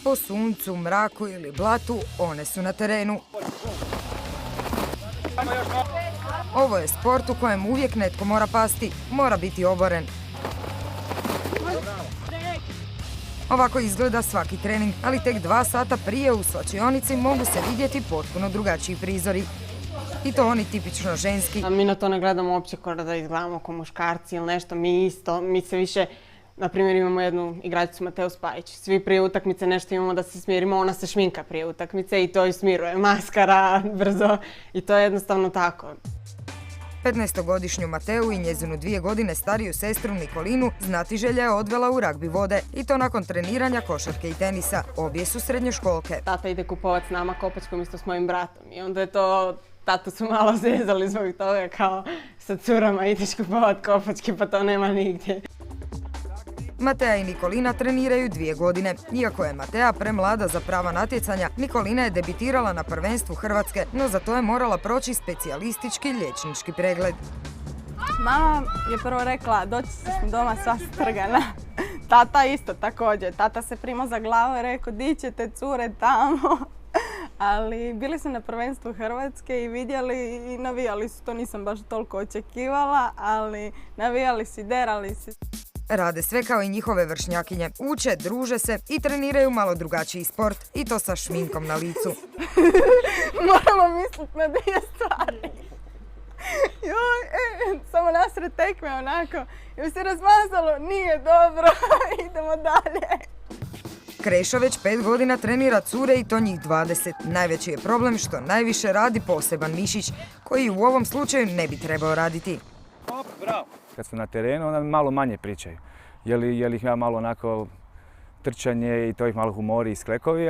Po suncu, mraku ili blatu, one su na terenu. Ovo je sport u kojem uvijek netko mora pasti, mora biti oboren. Ovako izgleda svaki trening, ali tek 2 sata prije u svlačionici mogu se vidjeti potpuno drugačiji prizori. I to oni tipično ženski. Mi na to ne gledamo uopće kao da izgledamo kao muškarci ili nešto, mi isto. Mi se više, na primjer imamo jednu igračicu Mateu Spajić. Svi prije utakmice nešto imamo da se smirimo, ona se šminka prije utakmice i to ju smiruje. Maskara, brzo i to je jednostavno tako. 15-godišnju Mateu i njezinu 2 godine stariju sestru Nikolinu znatiželja je odvela u ragbi vode i to nakon treniranja košarke i tenisa. Obje su srednjoškolke. Tata ide kupovat s nama kopačku umjesto s mojim bratom i onda je to, tatu su malo zezali zbog toga kao sa curama ideš kupovat kopačke pa to nema nigdje. Matea i Nikolina treniraju 2 godine. Iako je Matea premlada za prava natjecanja, Nikolina je debitirala na prvenstvu Hrvatske, no za to je morala proći specijalistički liječnički pregled. Mama je prvo rekla doći smo doma sva strgana. Tata isto također. Tata se prima za glavu i rekao di ćete cure tamo. Ali bili su na prvenstvu Hrvatske i vidjeli i navijali su, to nisam baš toliko očekivala, ali navijali su i derali se. Rade sve kao i njihove vršnjakinje. Uče, druže se i treniraju malo drugačiji sport i to sa šminkom na licu. Moramo misliti na 2 stvari. Samo nasred tekme onako. Joj se razmazalo, nije dobro, idemo dalje. Krešo već 5 godina trenira cure i to njih 20. Najveći je problem što najviše radi poseban mišić koji u ovom slučaju ne bi trebao raditi. Bravo. Kad su na terenu, onda malo manje pričaju. Je li ih ima malo onako trčanje i to ih malo humori i sklekovi,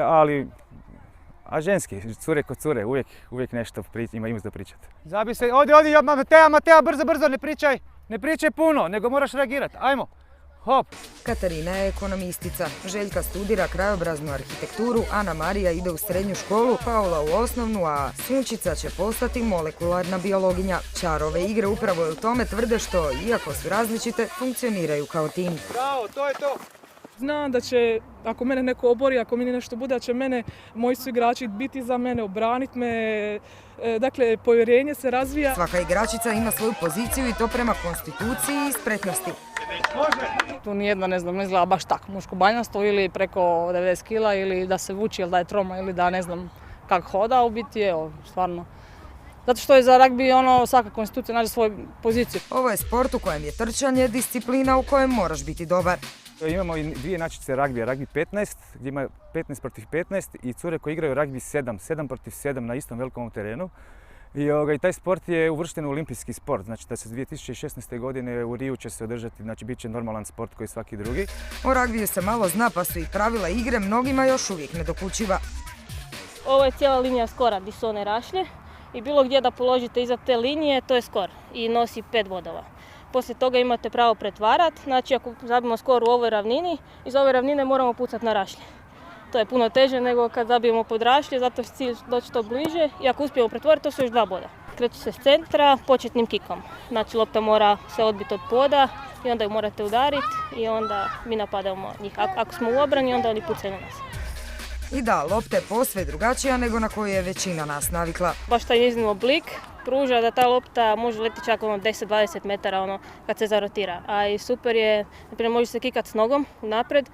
a ženski, cure kod cure, uvijek nešto imaju za pričati. Zabi se, odi, Matea, brzo, ne pričaj puno, nego moraš reagirati, ajmo, hop. Katarina je ekonomistica, Željka studira krajobraznu arhitekturu, Ana Marija ide u srednju školu, Paula u osnovnu, a Sunčica će postati molekularna biologinja. Čar ove igre upravo je u tome, tvrde što, iako su različite, funkcioniraju kao tim. Bravo, to je to! Znam da će, ako mene neko obori, ako mi nešto bude, da će moji su igrači biti za mene, obraniti me, dakle, povjerenje se razvija. Svaka igračica ima svoju poziciju i to prema konstituciji i spretnosti. Tu nijedna, ne izgleda baš tako muško-banjasto ili preko 90 kila ili da se vuči ili da je troma ili da ne znam kako hoda, u biti evo, stvarno. Zato što je za ragbi svaka konstitucija nađe svoju poziciju. Ovo je sport u kojem je trčanje disciplina u kojem moraš biti dobar. Imamo i 2 inačice ragbija, ragbi 15, gdje ima 15 protiv 15 i cure koje igraju ragbi 7 protiv 7 na istom velikom terenu. I taj sport je uvršten u olimpijski sport, znači da se 2016. godine u Riju će se održati, znači bit će normalan sport koji svaki drugi. O ragbiju se malo zna pa su i pravila igre mnogima još uvijek nedokučiva. Ovo je cijela linija skora gdje su one rašlje i bilo gdje da položite iza te linije to je skor i nosi 5 bodova. Poslije toga imate pravo pretvarati, znači ako zabijemo skor u ovoj ravnini, iz ove ravnine moramo pucati na rašlje. To je puno teže nego kad zabijemo pod rašlje, zato je cilj doći što bliže i ako uspijemo pretvoriti, to su još 2 boda. Kreće se s centra početnim kikom. Znači lopta mora se odbiti od poda i onda ju morate udariti i onda mi napadamo njih. Ako smo u obrani, onda oni pucaju na nas. I da, lopta je posve drugačija nego na koju je većina nas navikla. Baš taj njezin oblik pruža da ta lopta može letiti čak 10-20 metara kad se zarotira. A i super je, naprimjer može se kikati s nogom naprijed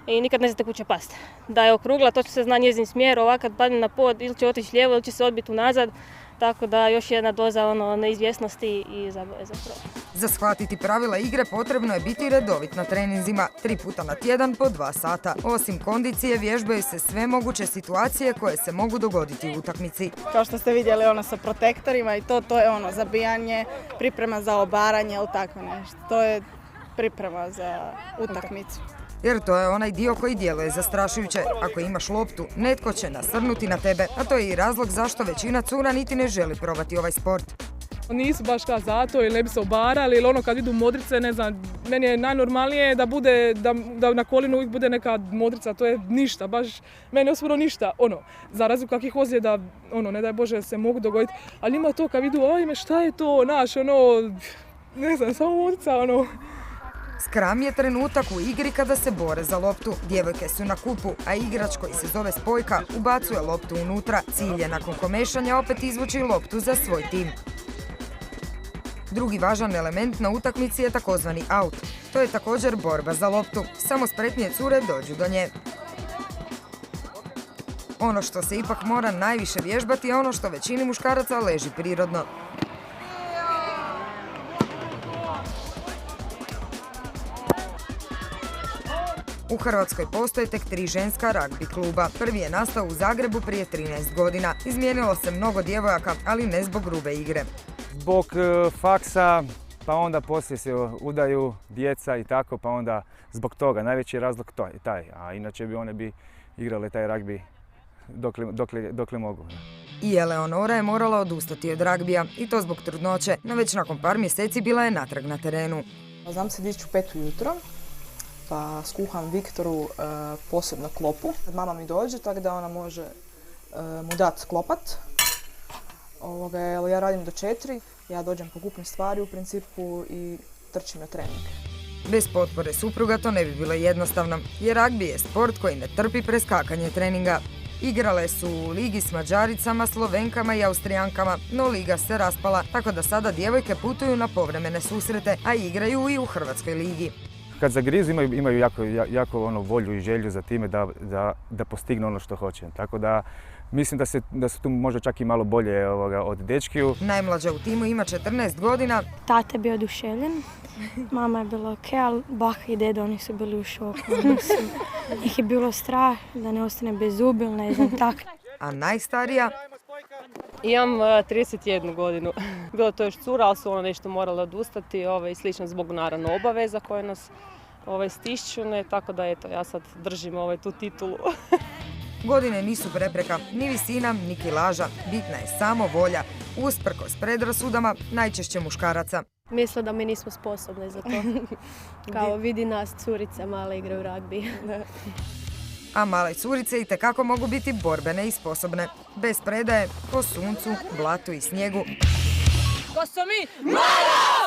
i nikad ne znate kuda će pasti. Da je okrugla, točno se zna njezin smjer, ovak kad padne na pod ili će otići lijevo ili će se odbiti unazad. Tako da još jedna doza neizvjesnosti i zabave zapravo. Za shvatiti pravila igre potrebno je biti redovit na treninzima, 3 puta na tjedan po 2 sata. Osim kondicije vježbaju se sve moguće situacije koje se mogu dogoditi u utakmici. Kao što ste vidjeli sa protektorima i to je zabijanje, priprema za obaranje ili tako nešto. To je priprema za utakmicu. Jer to je onaj dio koji djeluje zastrašujuće. Ako imaš loptu, netko će nasrnuti na tebe, a to je i razlog zašto većina cura niti ne želi probati ovaj sport. Nisu baš kao zato ili ne bi se obarali ili kad vidu modrice, ne znam, meni je najnormalnije da bude, da na kolinu uvijek bude neka modrica, to je ništa, baš meni osobno ništa, za razliku kakvih ozljeda, ne daj Bože se mogu dogoditi, ali ima to kad vidu, ajme šta je to, ne znam, samo modrica, Skram je trenutak u igri kada se bore za loptu. Djevojke su na kupu, a igrač koji se zove Spojka ubacuje loptu unutra. Cilj je nakon komešanja opet izvući loptu za svoj tim. Drugi važan element na utakmici je takozvani out. To je također borba za loptu. Samo spretnije cure dođu do nje. Ono što se ipak mora najviše vježbati je ono što većini muškaraca leži prirodno. U Hrvatskoj postoje tek 3 ženska ragbi kluba. Prvi je nastao u Zagrebu prije 13 godina. Izmijenilo se mnogo djevojaka, ali ne zbog grube igre. Zbog faksa, pa onda poslije se udaju djeca i tako, pa onda zbog toga. Najveći je razlog taj, a inače bi one igrale taj ragbi dokle mogu. I Eleonora je morala odustati od ragbija, i to zbog trudnoće, no već nakon par mjeseci bila je natrag na terenu. Znam se dići u 5 ujutro, pa skuham Viktoru posebno klopu. Kad mama mi dođe, tako da ona može mu dati klopat. Ja radim do 4, ja dođem pokupim stvari u principu i trčim na trening. Bez potpore supruga to ne bi bilo jednostavno, jer ragbi je sport koji ne trpi preskakanje treninga. Igrale su u ligi s Mađaricama, Slovenkama i Austrijankama, no liga se raspala, tako da sada djevojke putuju na povremene susrete, a igraju i u Hrvatskoj ligi. Kad zagrizu imaju jako volju i želju za time da postignu ono što hoće. Tako da mislim da su tu možda čak i malo bolje od dečkiju. Najmlađa u timu ima 14 godina. Tata je bio oduševljen, mama je bila ok, ali baka i deda oni su bili u šoku. Ih je bilo strah da ne ostane bez zubi, ne znam tako. A najstarija? Imam 31 godinu. Bilo to još cura, ali su nešto morale odustati i slično zbog naravno obaveza koje nas stišću, tako da eto, ja sad držim tu titulu. Godine nisu prepreka, ni visina, ni kilaža. Bitna je samo volja, usprkos predrasudama, najčešće muškaraca. Misle da mi nismo sposobne za to. Kao vidi nas curice male igraju ragbi. A male curice itekako mogu biti borbene i sposobne. Bez predaje, po suncu, blatu i snijegu. Ko smo mi? Mala!